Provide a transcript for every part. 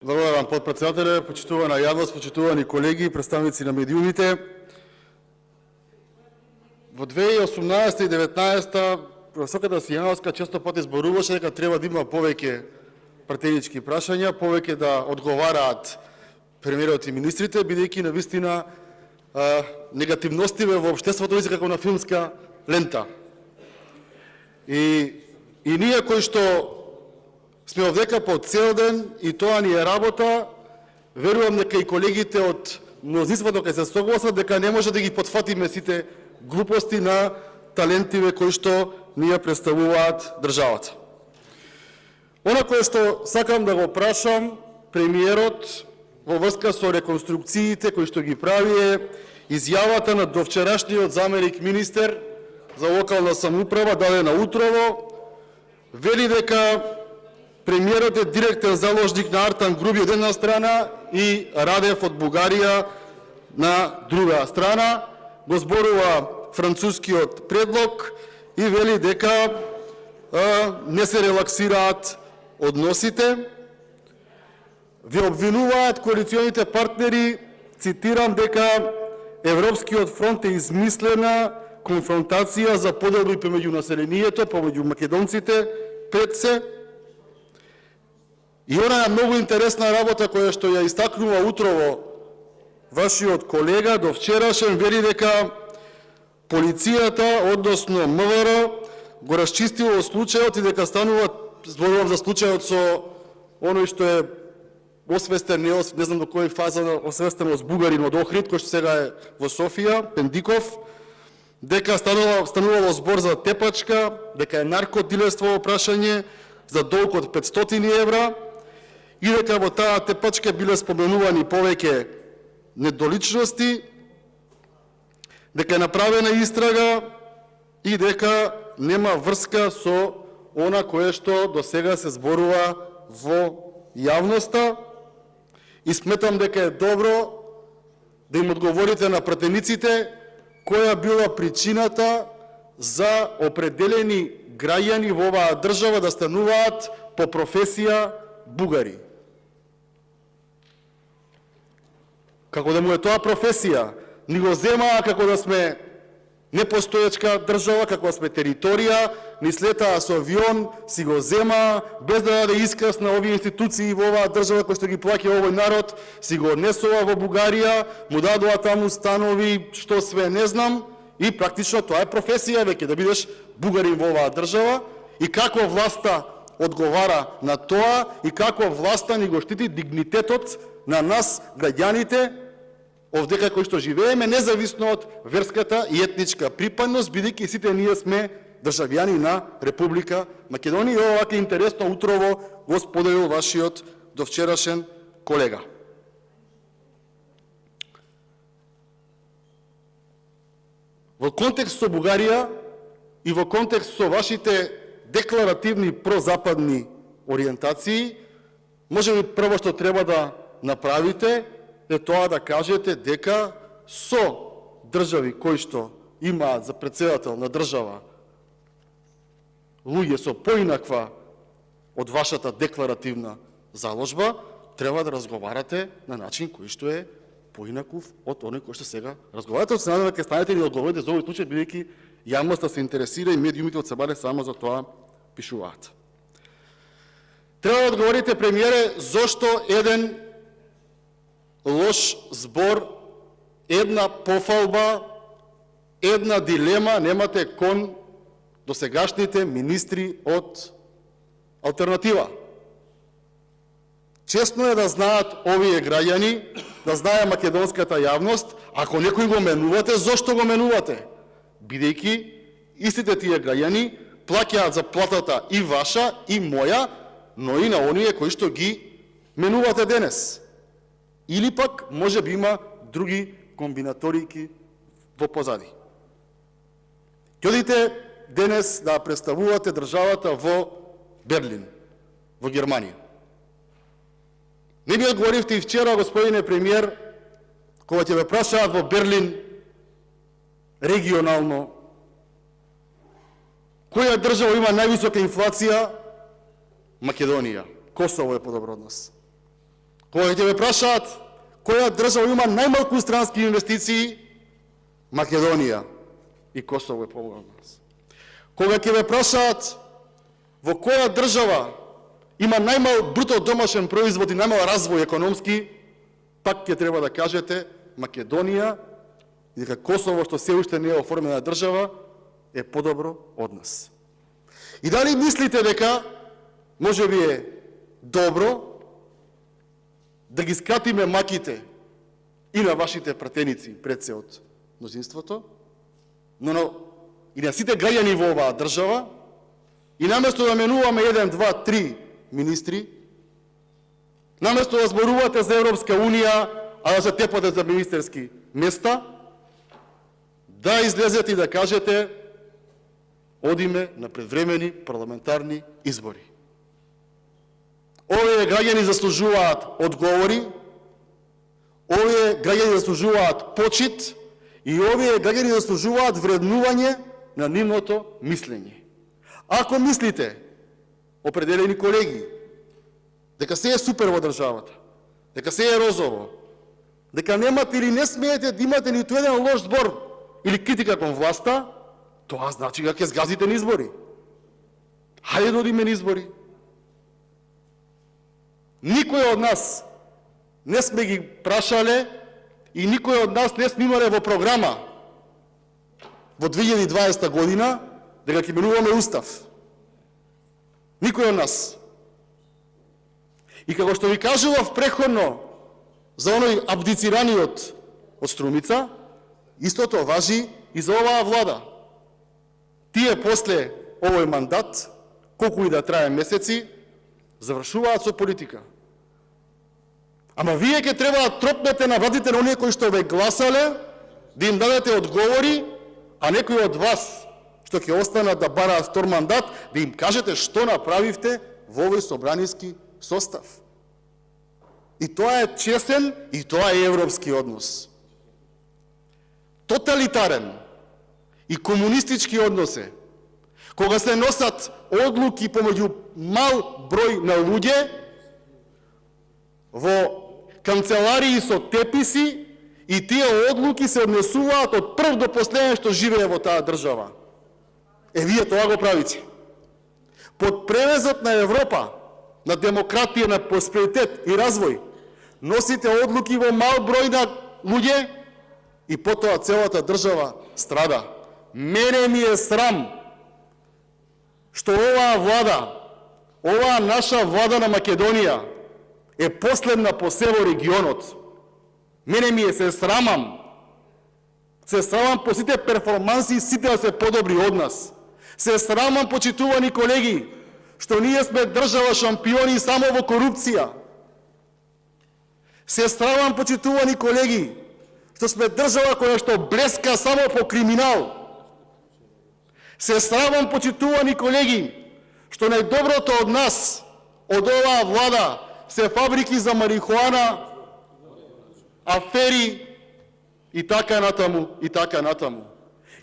Добар ден, подпредседателе, почитувана јавност, почитувани колеги, представници на медиумите. Во 2018 и 2019 професорката Сијановска често пати зборуваше дека треба да има повеќе пратенички прашања, повеќе да одговараат премиерот и министрите, бидејќи навистина негативностиве во општеството е како на филмска лента. И ние кои што сме овдека по цел ден и тоа ни е работа, верувам дека и колегите од мнозинството кај се согласат дека не може да ги потфатиме сите глупости на талентиве кои што ни ја представуваат државата. Она кое што сакам да го прашам премиерот во врска со реконструкциите кои што ги прави е изјавата на довчерашниот заменик министер за локална самоуправа дадена утрово, вели дека премиерот е директен заложник на Артан Груби од една страна и Радев од Бугарија на друга страна, го зборува францускиот предлог и вели дека не се релаксираат односите. Ви обвинуваат коалиционите партнери, цитирам, дека Европскиот фронт е измислена конфронтација за поделби помеѓу населението, помеѓу македонците пред се. И она е многу интересна работа која што ја истакнува утрово вашиот колега до вчерашен, вели дека полицијата, односно МВР, го расчистило случајот и дека станува, зборувам за случајот со оној што е освестен, не знам до кој фаза освестеност бугарин од Охрид, кој што сега е во Софија, Пендиков, дека станувало збор за тепачка, дека е наркодилерство прашање за долг од 500 евра, и дека во таа тепачка биле споменувани повеќе недоличности, дека е направена истрага и дека нема врска со она кое што до сега се зборува во јавноста. И сметам дека е добро да им одговорите на пратениците која била причината за определени граѓани во оваа држава да стануваат по професија бугари. Како да му е тоа професија, ни го земаа како да сме непостоечка држава, како да сме територија, ни слетаа со авион, си го земаа, без да даде исказ на овие институции во оваа држава кои што ги плаќа овој народ, си го однесува во Бугарија, му дадоа таму станови, што све не знам, и практично тоа е професија веќе, да бидеш бугарин во оваа држава, и како власта одговара на тоа, и како власта ни го штити дигнитетот на нас, граѓаните, овдека кои што живееме, независно од верската и етничка припадност, бидејќи сите ние сме државјани на Република Македонија. И ова вака интересно утрово го споделил вашиот довчерашен колега. Во контекст со Бугарија и во контекст со вашите декларативни прозападни ориентации, може би прво што треба да направите е тоа да кажете дека со држави кои што имаат за претседател на држава луѓе со поинаква од вашата декларативна заложба, треба да разговарате на начин кој што е поинаков од оној кој што сега разговарате. Се надевам дека станете и одговорите за овој случај, бидејќи јавноста се интересира и медиумите од Сабаре само за тоа пишуваат. Треба да одговорите, премиере, зошто еден лош збор, една пофалба, една дилема немате кон досегашните министри од Алтернатива. Честно е да знаат овие граѓани, да знае македонската јавност, ако некој го менувате, зошто го менувате? Бидејќи истите тие граѓани плаќаат за платата и ваша, и моја, но и на оние кои што ги менувате денес. Или пак, може би има други комбинаторики во позади. Ќе одите денес да представувате државата во Берлин, во Германија. Не би одговоривте и вчера, господине премиер, кога ќе ве прашаат во Берлин регионално која држава има највисока инфлација? Македонија. Косово е подобро од нас. Кога ќе ве прашаат која држава има најмалку странски инвестиции, Македонија и Косово е помалку од нас. Кога ќе ве прашаат во која држава има најмал бруто домашен производ и најмал развој економски, пак ќе треба да кажете Македонија и дека Косово, што се уште не е оформена држава, е подобро од нас. И дали мислите дека може би е добро да ги скратиме маките и на вашите пратеници пред се од мнозинството, но и на сите граѓани во оваа држава, и наместо да менуваме 1, 2, 3 министри, наместо да зборувате за Европска Унија, а да се тепате за министерски места, да излезете и да кажете одиме на предвремени парламентарни избори. Овие граѓани заслужуваат одговори, овие граѓани заслужуваат почит и овие граѓани заслужуваат вреднување на нивното мислење. Ако мислите, определени колеги, дека се е супер во државата, дека се е розово, дека немате или не смеете да имате ниту еден лош збор или критика кон власта, тоа значи дека ќе згазите на избори. Хајде да одиме на избори. Никој од нас не сме ги прашале и никој од нас не сме имале во програма во 2020 година дека ќе менуваме устав. Никој од нас. И како што ви кажував преходно за оној абдицираниот од Струмица, истото важи и за оваа влада. Тие после овој мандат, колку и да трае месеци, завршуваат со политика. Ама вие ќе треба да тропнете на вратите на оние кои што ве гласале, да им дадете одговори, а некои од вас што ќе останат да бараат втор мандат, да им кажете што направивте во овој собраниски состав. И тоа е честен и тоа е европски однос. Тоталитарен и комунистички односи, кога се носат одлуки помеѓу мал број на луѓе во канцеларии со теписи, и тие одлуки се однесуваат од прв до последен што живее во таа држава. Вие тоа го правите. Под превезот на Европа, на демократија, на просперитет и развој, носите одлуки во мал број на луѓе и потоа целата држава страда. Мене ми е срам што оваа влада, оваа наша влада на Македонија е последна по се во регионот. Мене ми е, се срамам. Се срамам по сите перформанси, сите да се подобри од нас. Се срамам, почитувани колеги, што ние сме држава шампиони само во корупција. Се срамам, почитувани колеги, што сме држава која што блеска само по криминал. Се срамам, почитувани колеги, што најдоброто од нас, од оваа влада, се фабрики за марихуана, афери и така натаму, и така натаму.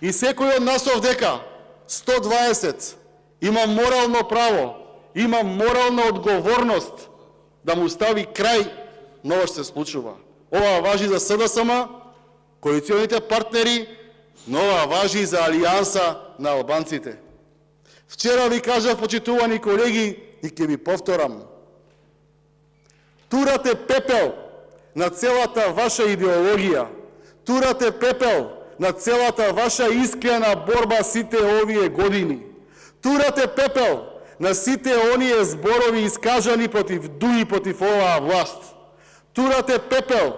И секој од нас овдека, 120, има морално право, има морална одговорност да му стави крај на ова што се случува. Ова важи за СДСМ, коалиционите партнери, но ова важи и за алијанса на албанците. Вчера ви кажав, почитувани колеги, и ќе ви повторам. Турате пепел на целата ваша идеологија, турате пепел на целата ваша искрена борба сите овие години. Турате пепел на сите оние зборови искажани против дуи против оваа власт. Турате пепел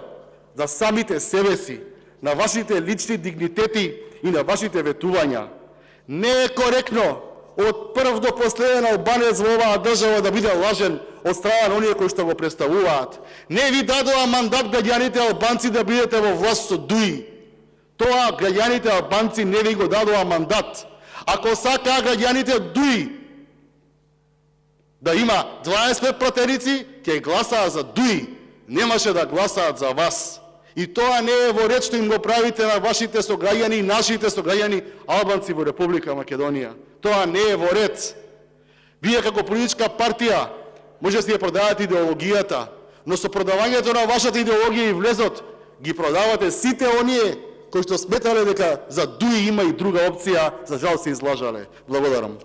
за самите себе си, на вашите лични дигнитети и на вашите ветувања. Не е коректно од прв до последен албанец во оваа држава да биде лажен од страна на оние кои што го представуваат. Не ви дадоа мандат граѓаните албанци да бидете во власт со дуи. Тоа граѓаните албанци не ви го дадоа мандат. Ако сакаа граѓаните дуи да има 25 пратеници, ќе гласаа за дуи, немаше да гласаат за вас. И тоа не е во ред што им го правите на вашите сограѓани и нашите сограѓани албанци во Република Македонија. Тоа не е во ред. Вие како политичка партија може да си ја продавате идеологијата, но со продавањето на вашата идеологија и влезот ги продавате сите оние кои што сметале дека за ДУИ има и друга опција, за жал се излажале. Благодарам.